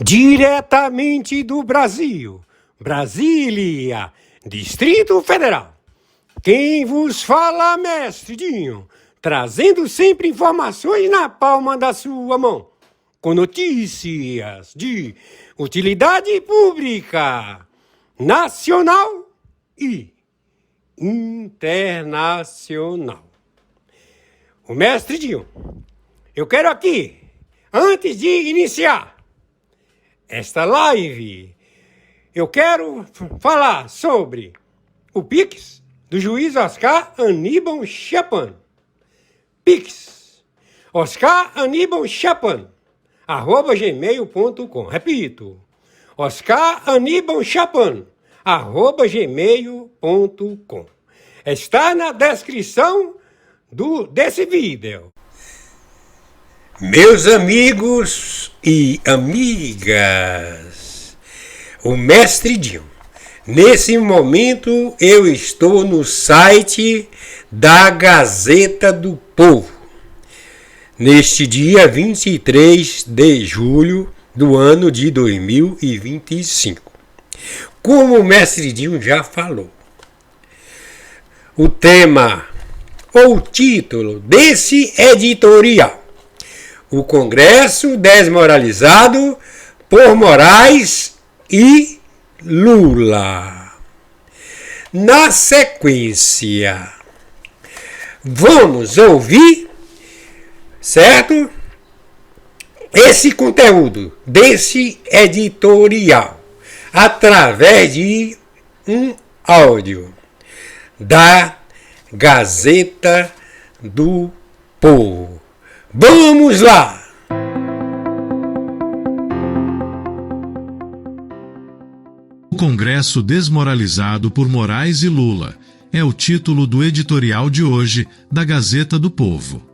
Diretamente do Brasil, Brasília, Distrito Federal. Quem vos fala, mestre Dinho, trazendo sempre informações na palma da sua mão, com notícias de utilidade pública, nacional e internacional. O mestre Dinho, eu quero aqui, antes de iniciar esta live, eu quero falar sobre o Pix do juiz Oscar Aníbal Chapan. Pix, Oscar Aníbal Chapan, @gmail.com. Repito, Oscar Aníbal Chapan, @gmail.com. Está na descrição desse vídeo. Meus amigos e amigas, o mestre Dinho, nesse momento eu estou no site da Gazeta do Povo, neste dia 23 de julho do ano de 2025. Como o mestre Dinho já falou, o tema ou o título desse editorial: o Congresso desmoralizado por Moraes e Lula. Na sequência, vamos ouvir, certo? Esse conteúdo desse editorial através de um áudio da Gazeta do Povo. Vamos lá! O Congresso desmoralizado por Moraes e Lula é o título do editorial de hoje da Gazeta do Povo.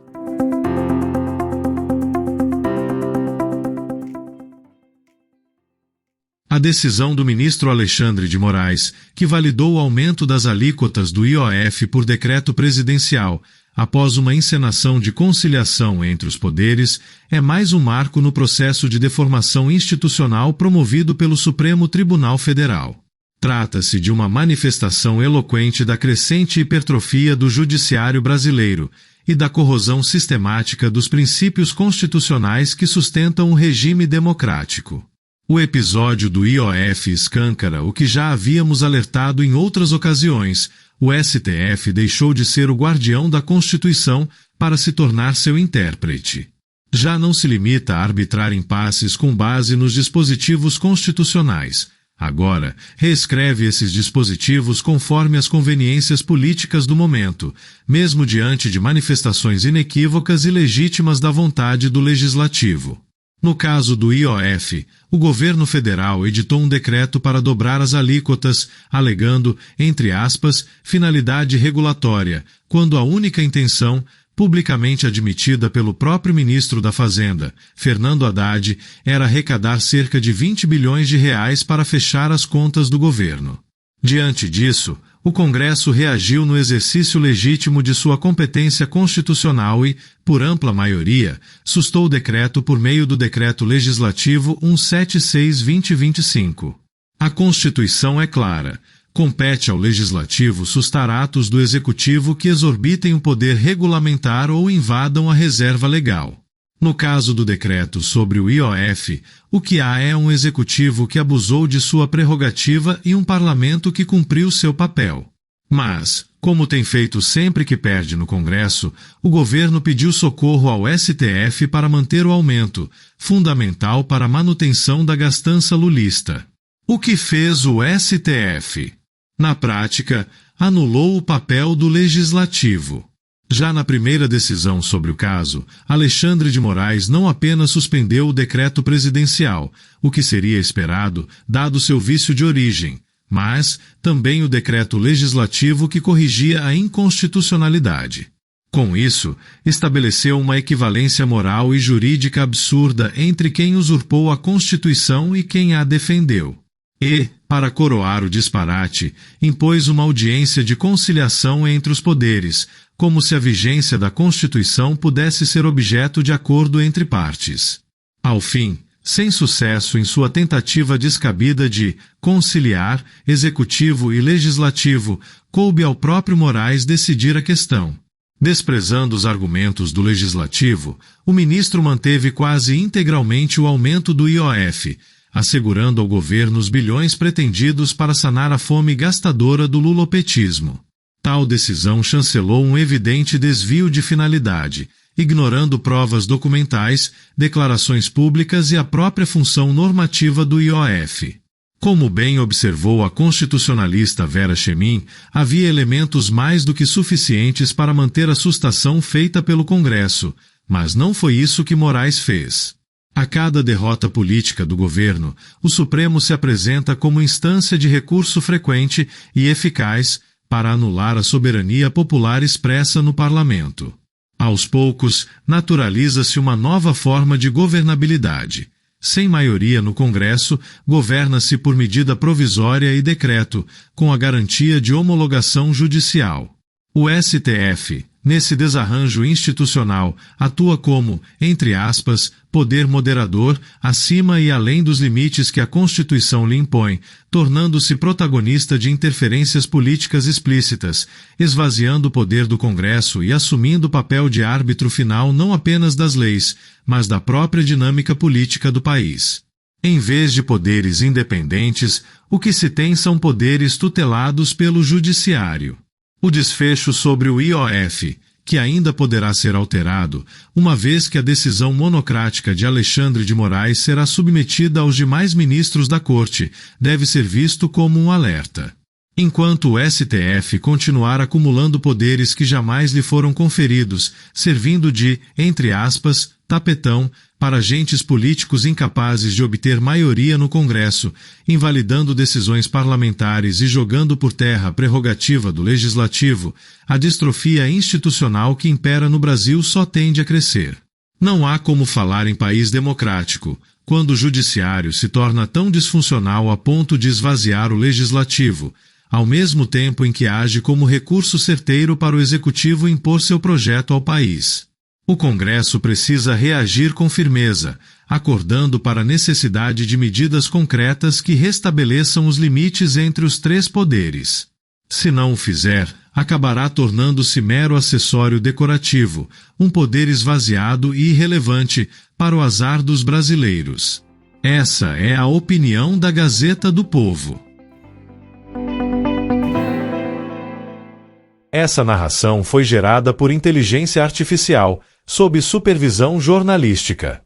A decisão do ministro Alexandre de Moraes, que validou o aumento das alíquotas do IOF por decreto presidencial, após uma encenação de conciliação entre os poderes, é mais um marco no processo de deformação institucional promovido pelo Supremo Tribunal Federal. Trata-se de uma manifestação eloquente da crescente hipertrofia do judiciário brasileiro e da corrosão sistemática dos princípios constitucionais que sustentam o regime democrático. O episódio do IOF escâncara o que já havíamos alertado em outras ocasiões. O STF deixou de ser o guardião da Constituição para se tornar seu intérprete. Já não se limita a arbitrar impasses com base nos dispositivos constitucionais. Agora, reescreve esses dispositivos conforme as conveniências políticas do momento, mesmo diante de manifestações inequívocas e legítimas da vontade do Legislativo. No caso do IOF, o governo federal editou um decreto para dobrar as alíquotas, alegando, entre aspas, finalidade regulatória, quando a única intenção, publicamente admitida pelo próprio ministro da Fazenda, Fernando Haddad, era arrecadar cerca de 20 bilhões de reais para fechar as contas do governo. Diante disso, o Congresso reagiu no exercício legítimo de sua competência constitucional e, por ampla maioria, sustou o decreto por meio do Decreto Legislativo 176/2025. A Constituição é clara. Compete ao Legislativo sustar atos do Executivo que exorbitem o poder regulamentar ou invadam a reserva legal. No caso do decreto sobre o IOF, o que há é um executivo que abusou de sua prerrogativa e um parlamento que cumpriu seu papel. Mas, como tem feito sempre que perde no Congresso, o governo pediu socorro ao STF para manter o aumento, fundamental para a manutenção da gastança lulista. O que fez o STF? Na prática, anulou o papel do Legislativo. Já na primeira decisão sobre o caso, Alexandre de Moraes não apenas suspendeu o decreto presidencial, o que seria esperado, dado seu vício de origem, mas também o decreto legislativo que corrigia a inconstitucionalidade. Com isso, estabeleceu uma equivalência moral e jurídica absurda entre quem usurpou a Constituição e quem a defendeu. E, para coroar o disparate, impôs uma audiência de conciliação entre os poderes, como se a vigência da Constituição pudesse ser objeto de acordo entre partes. Ao fim, sem sucesso em sua tentativa descabida de conciliar executivo e legislativo, coube ao próprio Moraes decidir a questão. Desprezando os argumentos do legislativo, o ministro manteve quase integralmente o aumento do IOF, assegurando ao governo os bilhões pretendidos para sanar a fome gastadora do lulopetismo. Tal decisão chancelou um evidente desvio de finalidade, ignorando provas documentais, declarações públicas e a própria função normativa do IOF. Como bem observou a constitucionalista Vera Chemin, havia elementos mais do que suficientes para manter a sustação feita pelo Congresso, mas não foi isso que Moraes fez. A cada derrota política do governo, o Supremo se apresenta como instância de recurso frequente e eficaz para anular a soberania popular expressa no Parlamento. Aos poucos, naturaliza-se uma nova forma de governabilidade. Sem maioria no Congresso, governa-se por medida provisória e decreto, com a garantia de homologação judicial. O STF, nesse desarranjo institucional, atua como, entre aspas, poder moderador, acima e além dos limites que a Constituição lhe impõe, tornando-se protagonista de interferências políticas explícitas, esvaziando o poder do Congresso e assumindo o papel de árbitro final não apenas das leis, mas da própria dinâmica política do país. Em vez de poderes independentes, o que se tem são poderes tutelados pelo Judiciário. O desfecho sobre o IOF, que ainda poderá ser alterado, uma vez que a decisão monocrática de Alexandre de Moraes será submetida aos demais ministros da Corte, deve ser visto como um alerta. Enquanto o STF continuar acumulando poderes que jamais lhe foram conferidos, servindo de, entre aspas, tapetão para agentes políticos incapazes de obter maioria no Congresso, invalidando decisões parlamentares e jogando por terra a prerrogativa do Legislativo, a distrofia institucional que impera no Brasil só tende a crescer. Não há como falar em país democrático, quando o Judiciário se torna tão disfuncional a ponto de esvaziar o Legislativo, ao mesmo tempo em que age como recurso certeiro para o Executivo impor seu projeto ao país. O Congresso precisa reagir com firmeza, acordando para a necessidade de medidas concretas que restabeleçam os limites entre os três poderes. Se não o fizer, acabará tornando-se mero acessório decorativo, um poder esvaziado e irrelevante para o azar dos brasileiros. Essa é a opinião da Gazeta do Povo. Essa narração foi gerada por inteligência artificial, sob supervisão jornalística.